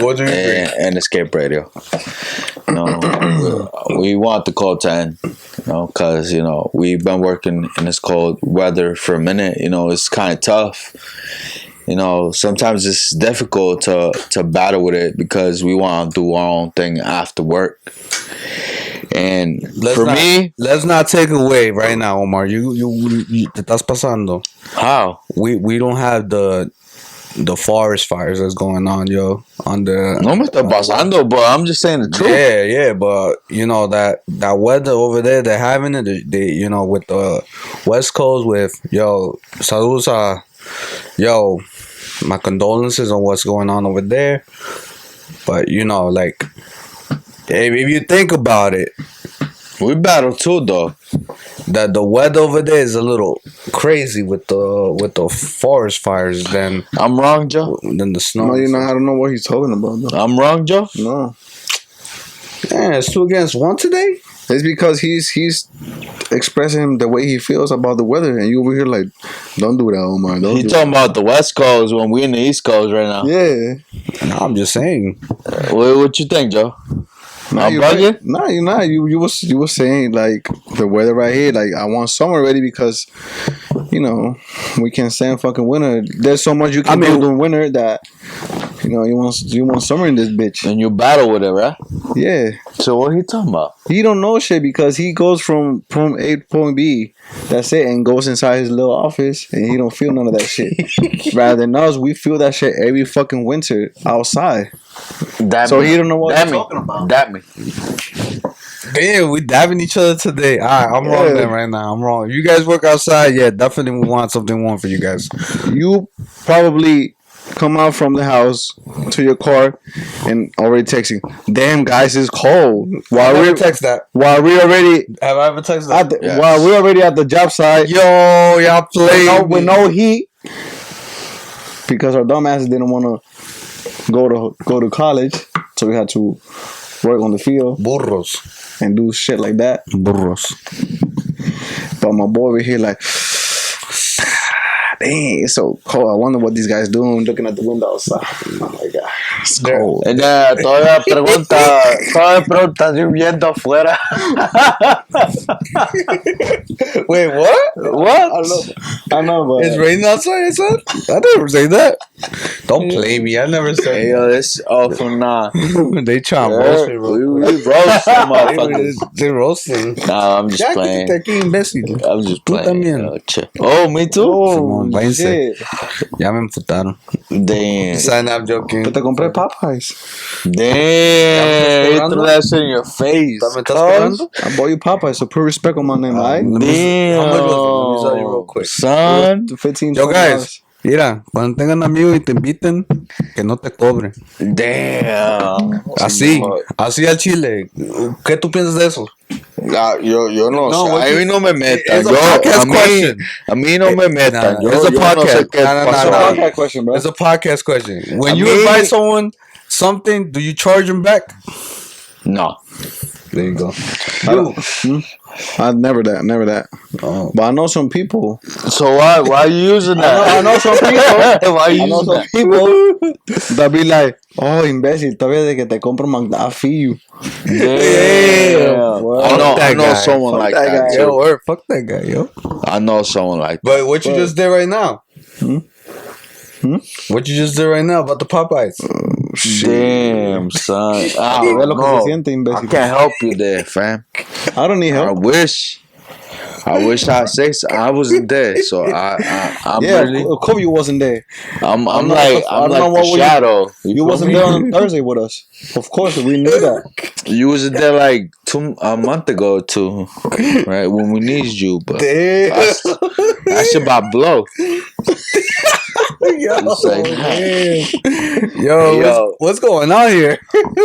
What do you agree? And Escape Radio. You know, we want the cold to end. You know, because you know we've been working in this cold weather for a minute. You know, it's kind of tough. You know, sometimes it's difficult to battle with it because we want to do our own thing after work. And let's not take away right now, Omar. You te estás pasando. how? We don't have the forest fires that's going on, yo. On the No me está pasando, but I'm just saying the truth. yeah, but you know that weather over there, they're having it. They you know with the West Coast with saludos my condolences on what's going on over there. But you know, like if you think about it, We battle too, though. that the weather over there is a little crazy with the forest fires than I'm wrong, Joe. the snow. No, you know, I don't know what he's talking about, though. I'm wrong, Joe. No. Yeah, it's 2 against 1 today. It's because he's expressing the way he feels about the weather, and you over here like, don't do that, Omar. Don't He do talking about the West Coast when we in the East Coast right now. that. Yeah. No, I'm just saying. What you think, Joe? Nah, I'm you bugging? right. Nah, you're not. You was saying like the weather right here. Like I want summer already because, you know, we can't stand fucking winter. There's so much you can do during winter that, you know, you want summer in this bitch. And you battle with it, right? Yeah. So what he talking about? He don't know shit because he goes from A to point B. That's it, and goes inside his little office, and he don't feel none of that shit. Rather than us, we feel that shit every fucking winter outside. So he don't know what he's talking about. That me. Damn, we dabbing each other today. All right, I'm wrong then right now. I'm wrong. If you guys work outside, yeah, definitely we want something warm for you guys. You probably come out from the house to your car and already texting. Damn, guys, it's cold. While Have I we ever text that? while we already Have I ever texted at that? the, while we're already at the job site. Yo, y'all play With no heat because our dumbasses didn't want to go to college, so we had to work on the field burros. and do shit like that. Burros. But my boy over here like, dang, it's so cold. I wonder what these guys doing looking at the window outside. Oh my god, it's cold. Todavía pregunta si viendo afuera. Wait, what? What? I know, but It's raining outside, son? I never say that. Don't play me. I never Hey, said yo, this from nah. that. They trying to Yeah, roast me, we bro. roast some motherfuckers. They're roasting. Nah, I'm just Ya playing. quítate aquí, imbécil. I'm just Tú playing. también. Yo, chill. Oh, me too. Simón, váyanse. shit. Ya me emputaron. Damn. Sign up joking. But te compré Popeyes. Damn. You esperando? threw that shit in your face. ¿Me estás esperando? I bought you Popeyes, so put respect on my name, alright? Damn. How much was it? Let me tell you real quick. Son. 15, Yo, guys. Mira, cuando tengan amigos y te inviten, que no te cobren. Damn. Así, así al chile. ¿Qué tú piensas de eso? Yo no, No, sé. what A you- mí no me metan. It's a Yo, podcast question. a mí no me metan. Nah, Yo, it's a yo no sé podcast. qué Nah, pasó. nah. Podcast question, bro. It's a podcast question. When A you mí- invite someone something, do you charge them back? No. There you go. Never that. Oh. But I know some people. So why are you using that? I know some people. Why are you I know using some that? people that be like, oh, imbécil, todavía de que te compro I feel you. Damn. Well, I know that guy. someone Fuck like that that, guy. too. Yo, word, fuck that guy, yo. I know someone like that. But what you Well- just did right now? What you just did right now about the Popeyes? Damn, son. I Ve don't lo que se know. siente, I imbécil. can't help you there, fam. I don't need I help. wish I say so. I wasn't there, so I'm Yeah, really. of course you wasn't there. I'm not- like I I'm don't know like what the were you- shadow. You feel wasn't me? there on Thursday with us. Of course, we knew that. You was there like a month ago too, right? When we needed you, but that shit about blow. Yo, It's like, yo, what's going on here?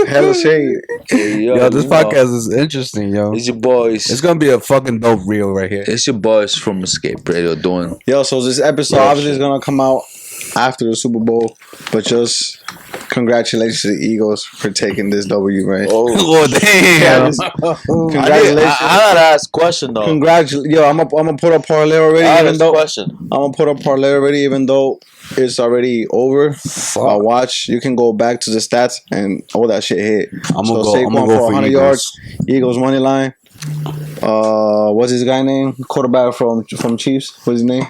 Hella shade. hey, Yo, this you know, podcast is interesting, yo. it's your boys. It's gonna be a fucking dope reel right here. It's your boys from Escape Radio doing. Yo, so this episode Yo, obviously is shit. gonna come out after the Super Bowl, but just congratulations to the Eagles for taking this W, right? Oh damn! Congratulations. I gotta ask a question though. Yo, I'm gonna put a parlay already, I even ask a though question. I'm gonna put a parlay already, even though it's already over. I watch. You can go back to the stats and all that shit hit. I'm gonna go. Saquon I'm gonna go for 100 Eagles. yards. Eagles money line. What's his guy name? Quarterback from Chiefs. What's his name?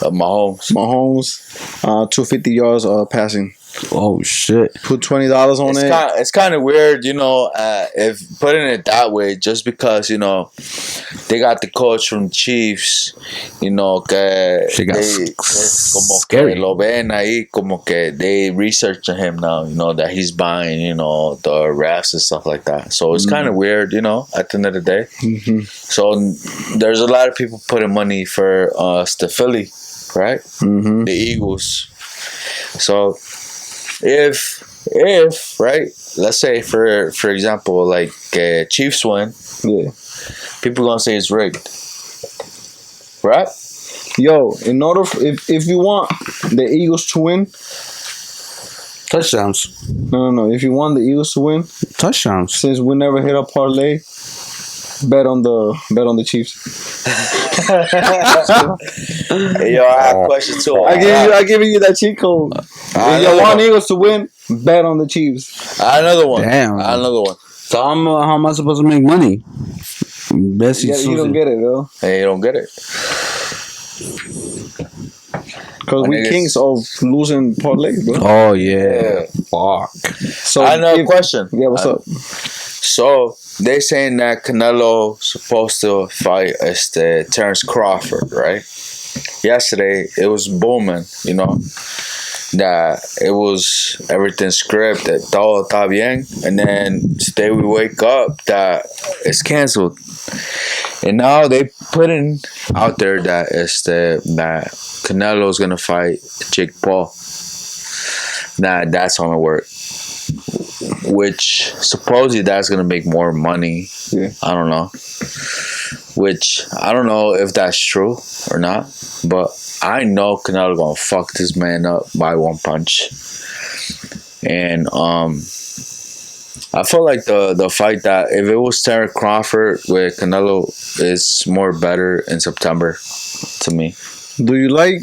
Mahomes. Mahomes. 250 yards passing. Oh shit! Put $20 on it. It's kind of weird, you know, if putting it that way, just because, you know, they got the coach from Chiefs, you know, que She got como scary. que lo ven ahí, como que they researching him now, you know, that he's buying, you know, the refs and stuff like that. So it's kind of weird, you know, at the end of the day. Mm-hmm. So there's a lot of people putting money for the Philly, right? Mm-hmm. The Eagles. So if right, let's say for example, like Chiefs win, Yeah. people gonna say it's rigged, right? Yo, in order if you want the Eagles to win, Touchdowns. no. If you want the Eagles to win, Touchdowns. since we never hit a parlay, bet on the Chiefs. Hey, yo, I have a question too. I giving you that cheat code. If you want Eagles to win, bet on the Chiefs. I another one. Damn. I another one. So how am I supposed to make money? Best Yeah, you don't get it, though, Hey, you don't get it. because My we niggas- kings of losing parlays, bro. Oh yeah. Fuck. So I know a question. Yeah, what's up? So they saying that Canelo supposed to fight Terrence Crawford, right? Yesterday it was booming, you know, that it was everything scripted, todo está bien, and then today we wake up that it's canceled, and now they putting out there that that Canelo's gonna fight Jake Paul. That's gonna work. Which supposedly that's gonna make more money. Yeah. I don't know. Which I don't know if that's true or not. But I know Canelo gonna fuck this man up by one punch. And I feel like the fight that if it was Terrence Crawford with Canelo is more better in September to me. Do you going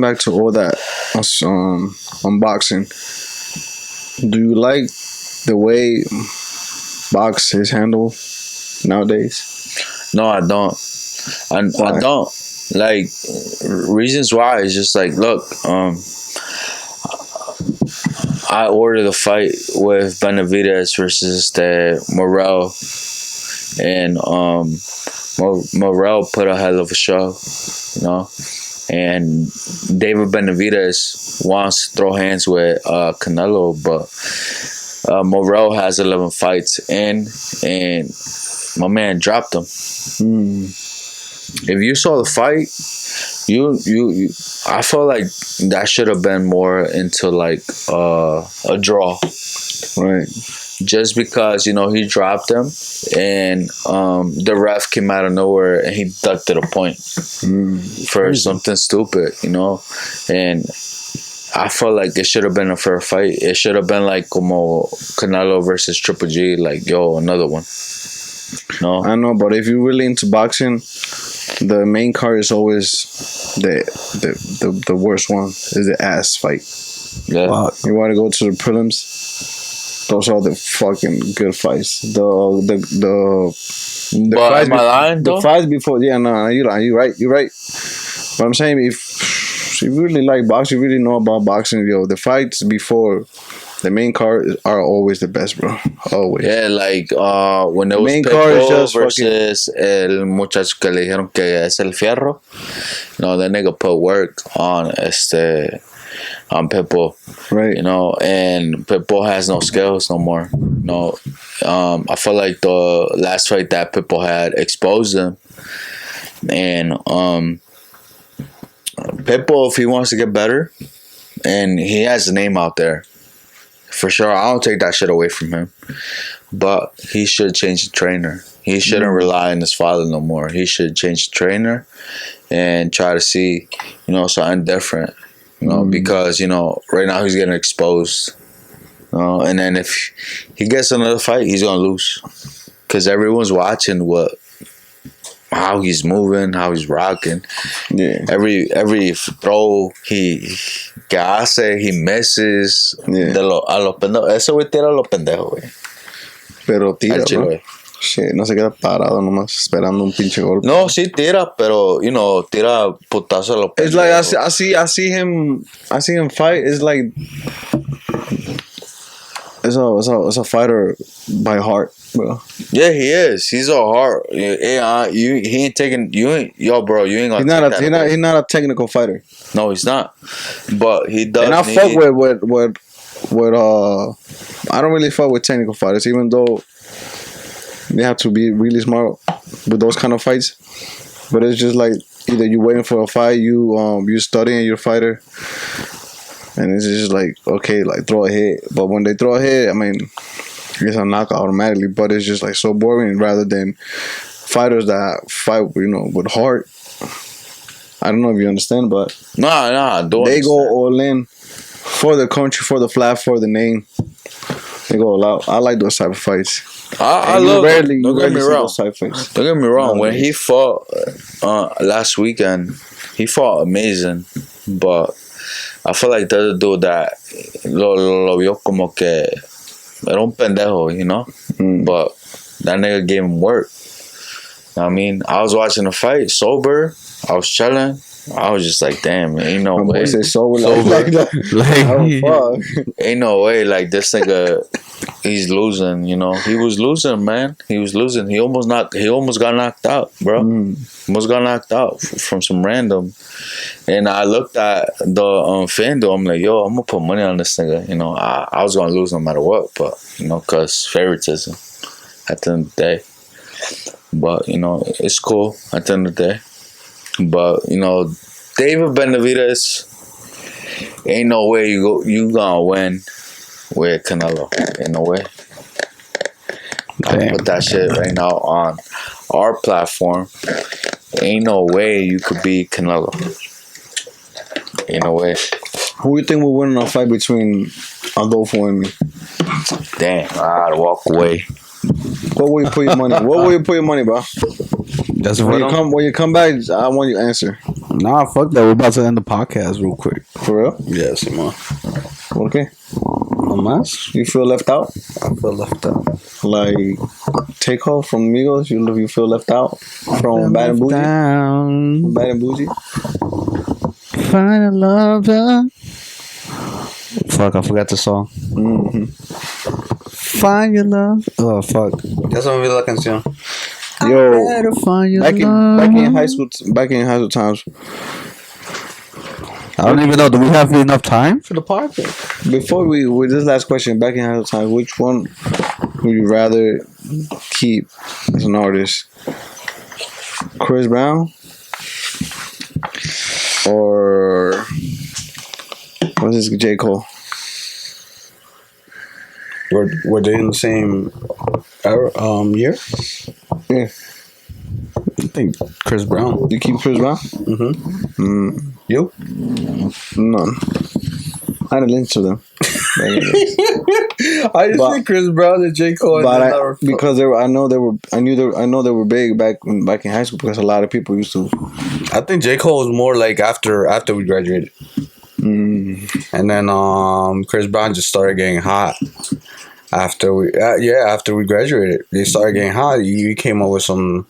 back to all that unboxing? Do you like the way box is handled nowadays? No, I don't. I don't. Like, reasons why is just like, look, I ordered a fight with Benavidez versus the Morel, and Morel put a hell of a show, you know. And David Benavidez wants to throw hands with Canelo, but Morel has 11 fights in, and my man dropped him. If you saw the fight, you I felt like that should have been more into like a draw, Right. just because he dropped him, and the ref came out of nowhere and he deducted a point for something stupid, and I felt like it should have been a fair fight. It should have been like como Canelo versus Triple G, like another one. No, I know, but if you're really into boxing, the main card is always the worst one. Is the ass fight. yeah. You want to go to the prelims? Those are the fucking good fights. The But fights am I lying the though? fights before, yeah, no, you're right. But I'm saying if you really like boxing, you really know about boxing, the fights before the main card are always the best, bro. Always. Yeah, like when there was Main card is Pitbull just versus el muchacho que le dijeron que es el fierro. That nigga put work on Pitbull. Right. And Pitbull has no skills no more. I feel like the last fight that Pitbull had exposed him, and Pitbull, if he wants to get better, and he has a name out there, for sure, I don't take that shit away from him. But he should change the trainer. He shouldn't rely on his father no more. He should change the trainer and try to see, something different. Because right now he's getting exposed. And then if he gets another fight, he's gonna lose. Because everyone's watching how he's moving, how he's rocking. Yeah. Every throw he hace, he misses. Yeah. A los pendejos. Ese güey tira a los pendejos, güey. Pero tira, Al chile, bro. güey. Shit, no se queda parado nomás esperando un pinche golpe. No, sí tira, pero tira putazo a los pendejos. It's like I see him fight. It's like it's a fighter by heart, bro. Yeah, he is. He's a hard. Yeah, he ain't taking. You ain't, yo, bro. You ain't gonna. He's not a technical fighter. No, he's not. But he does. And I fuck with I don't really fuck with technical fighters, even though they have to be really smart with those kind of fights. But it's just like either you waiting for a fight, you studying your fighter, and it's just like okay, like throw a hit. But when they throw a hit, I mean, it's a knockout automatically. But it's just like so boring rather than fighters that fight, with heart. I don't know if you understand, but nah, they go all in for the country, for the flag, for the name. They go all out. I like those type of fights. I love it. Don't get me wrong. Those type of fights. Don't get me wrong. When he fought last weekend, he fought amazing. But I feel like the other dude that lo vio como que era un pendejo, But that nigga gave him work. I mean, I was watching the fight sober. I was chilling. I was just like, damn, ain't no way. Sober. Like that. Oh, fuck. Ain't no way. Like this nigga, he's losing. He was losing, man. He was losing. He almost got knocked out, bro. Almost got knocked out from some random. And I looked at the FanDuel. I'm like, yo, I'm gonna put money on this nigga. I was gonna lose no matter what, but cause favoritism at the end of the day. But it's cool at the end of the day. But David Benavidez, ain't no way you gonna win with Canelo. Ain't no way. I put that shit right now on our platform. Ain't no way you could beat Canelo. Ain't no way. Who you think will win in a fight between Adolfo and me? Damn, I'd walk away. What will you put your money? What will you put your money, bro? That's when you come back, I want you to answer. Nah, fuck that. We're about to end the podcast real quick. For real? Yes, man. Okay. No más. You feel left out? I feel left out. Like Takeoff from Migos, you feel left out from Bad and Bougie? Down. Bad and Bougie? Find a lover. Fuck, I forgot the song. Mm-hmm. Find your love. Oh, fuck. Ya se me olvidó la canción. Yo, back in high school times. I don't even know. Do we have enough time for the podcast? Before with this last question, back in high school times, which one would you rather keep as an artist? Chris Brown or what's this J. Cole? Were they in the same year? Yeah, I think Chris Brown. you keep Chris Brown? You? None. I didn't listen to them. I just think Chris Brown and J. Cole. But because I know they were big back in high school because a lot of people used to. I think J. Cole was more like after we graduated, and then Chris Brown just started getting hot after we graduated. They started getting hot. He came up with some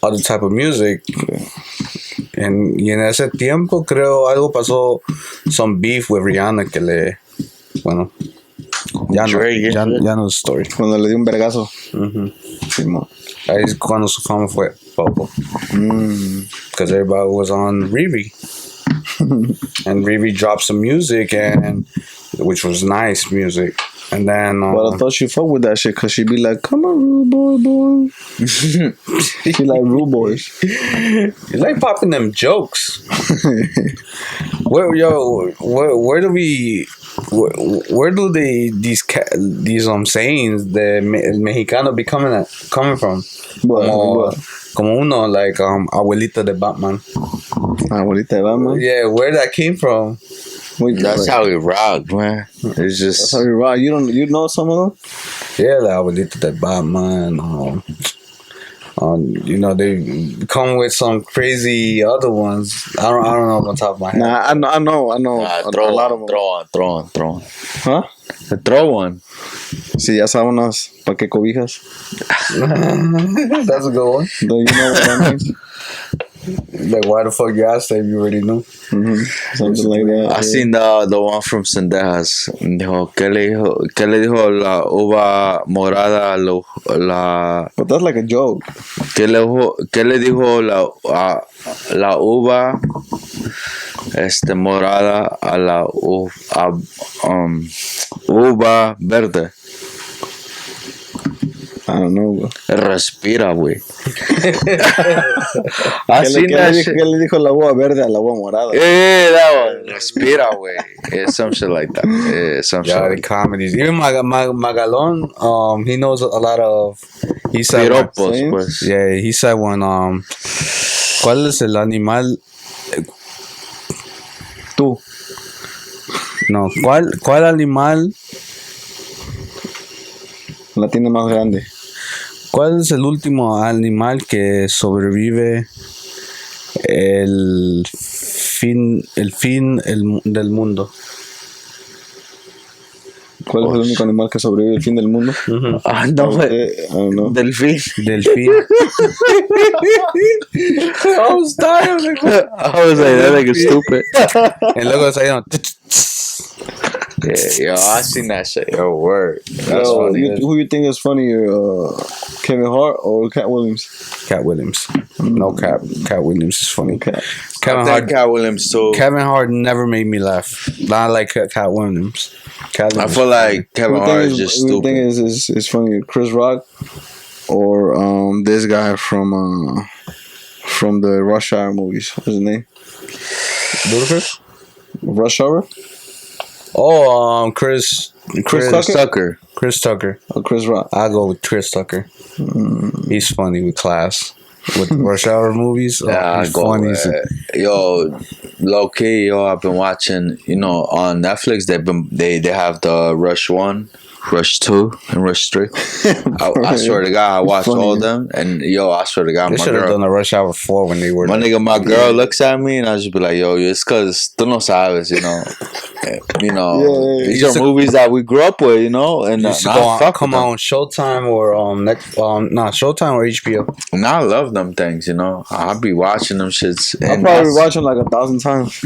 other type of music. Y en ese tiempo creo algo pasó, some beef with Rihanna que bueno, ya no es story. Cuando le dio un vergazo. Simón. Ahí es cuando su fama fue poco. Because everybody was on Riri. And Riri dropped some music, and which was nice music. And then but I thought she fuck with that shit because she be like, come on, rude boy. She like rude boys. You like popping them jokes. Where do these sayings the Mexicano be coming from? Como uno like abuelita de Batman. Abuelita de Batman? Yeah, where that came from? That's how we rock, man. It's just that's how we rock. You know some of them? Yeah, la abuelita de Batman. They come with some crazy other ones. I don't know on top of my head. Nah, I know. A lot of them. Throw on. Huh? Throw one. Sí, ya sábanas, ¿pa' qué cobijas? That's a good one. Do you know what that means? Like, why the fuck you asked that if you already knew? Something like that. I seen the one from Sendejas. Dijo, ¿qué le dijo la uva morada la? But that's like a joke. ¿Qué le dijo la uva morada a la uva verde? I don't know, bro. Respira, güey. ¿Qué le dijo la uva verde a la uva morada? That one. Respira, güey. Yeah, some shit like that. The comedies. Even Magalon, he knows a lot of. He said piropos, pues. Yeah, he said one. ¿Cuál es el animal? Tú. No, ¿cuál animal? La tiene más grande. ¿Cuál es el último animal que sobrevive el fin del mundo? ¿Cuál es el único animal que sobrevive el fin del mundo? No. Delfín. I was dying. I was like, that nigga stupid. And luego salieron. Yeah, yo, I seen that shit. Yo, word. That's funny. Who you think is funnier, Kevin Hart or Cat Williams? Cat Williams. No cap. Cat Williams is funny. Cat Williams too. Kevin Hart never made me laugh. Not like Cat Williams. I feel like Kevin Hart is just stupid. The thing is funny. Chris Rock or this guy from the Rush Hour movies. What's his name? Ludacris? Rush Hour? Oh, Chris Tucker. Chris Tucker. Or Chris Rock. I'll go with Chris Tucker. He's funny with class. With Rush Hour movies. Yeah, he's funny. Yo, low key, I've been watching, on Netflix they have the Rush 1, Rush 2, and Rush 3. I swear to God, I watched all of them, and I swear to God, they should have done a Rush Hour 4 when they were. My girl looks at me, and I just be like, yo, it's because tú no sabes, these are movies that we grew up with, and come on Showtime or Showtime or HBO. And I love them things, I'll be watching them shits. I'll probably watch them like 1,000 times.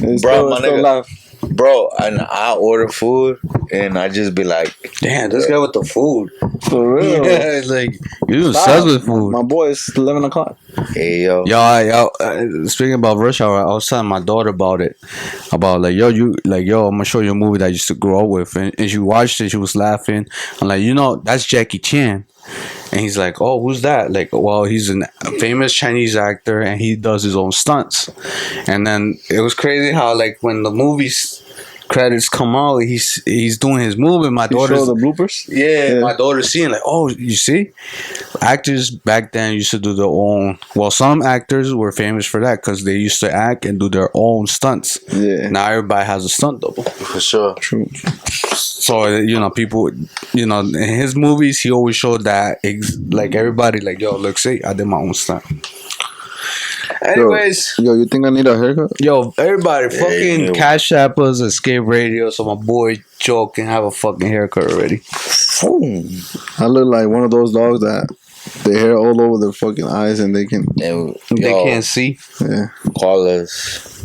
Bro, and I order food and I just be like, damn, this guy with the food. For real. Yeah, it's like, you obsessed with food. My boy, it's 11 o'clock. Hey, yo. Speaking about Rush Hour, I was telling my daughter about it. About I'm gonna show you a movie that I used to grow up with. And she watched it, she was laughing. I'm like, that's Jackie Chan. And he's like, oh, who's that? Like, well, he's a famous Chinese actor and he does his own stunts. And then it was crazy how, like, when the movie's credits come out, he's doing his move, and my daughter's the bloopers. Yeah, my daughter's seeing like, oh, you see, actors back then used to do their own. Well, some actors were famous for that because they used to act and do their own stunts. Yeah. Now everybody has a stunt double. For sure. True. So people, in his movies, he always showed that like everybody, like, yo, look, see, I did my own stunt. Anyways, yo, you think I need a haircut? Yo, everybody, fucking Cash App us Escape Radio so my boy Joe can have a fucking haircut already. I look like one of those dogs that they hair all over their fucking eyes and they can't see. Yeah. Call us.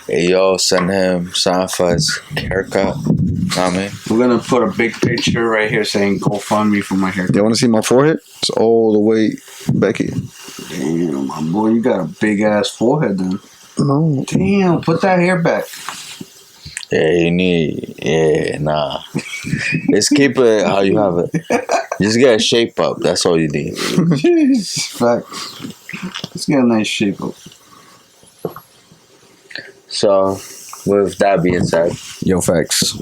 Hey, yo, send him sign for his haircut. Know what I mean? We're gonna put a big picture right here saying GoFundMe for my haircut. You want to see my forehead? It's all the way back here. Damn, my boy, you got a big ass forehead then. No. Damn, put that hair back. Yeah, nah. Just keep it how you have it. Just get a shape up. That's all you need. Facts. Let's get a nice shape up. So, with that being said, yo, facts.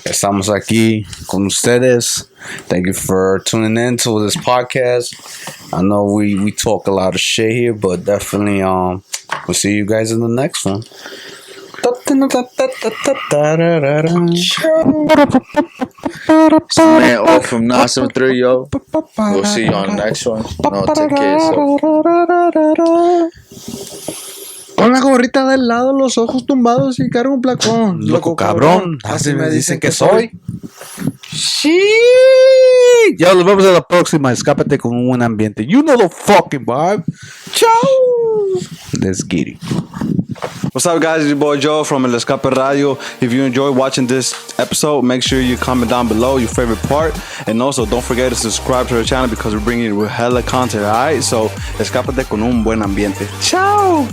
Estamos aquí con ustedes. Thank you for tuning in to this podcast. I know we talk a lot of shit here, but definitely we'll see you guys in the next one. man, all from 973, yo. We'll see you on the next one. No, take care of yourself. Con la gorrita del lado, los ojos tumbados y cargo un placón. Loco cabrón, así me dicen que soy. Sí. Ya nos vemos en la próxima. Escápate con un buen ambiente. You know the fucking vibe. Ciao. Let's get it. What's up, guys? It's your boy Joe from El Escape Radio. If you enjoyed watching this episode, make sure you comment down below your favorite part. And also, don't forget to subscribe to our channel because we're bringing you hella content, alright? So, escápate con un buen ambiente. Ciao.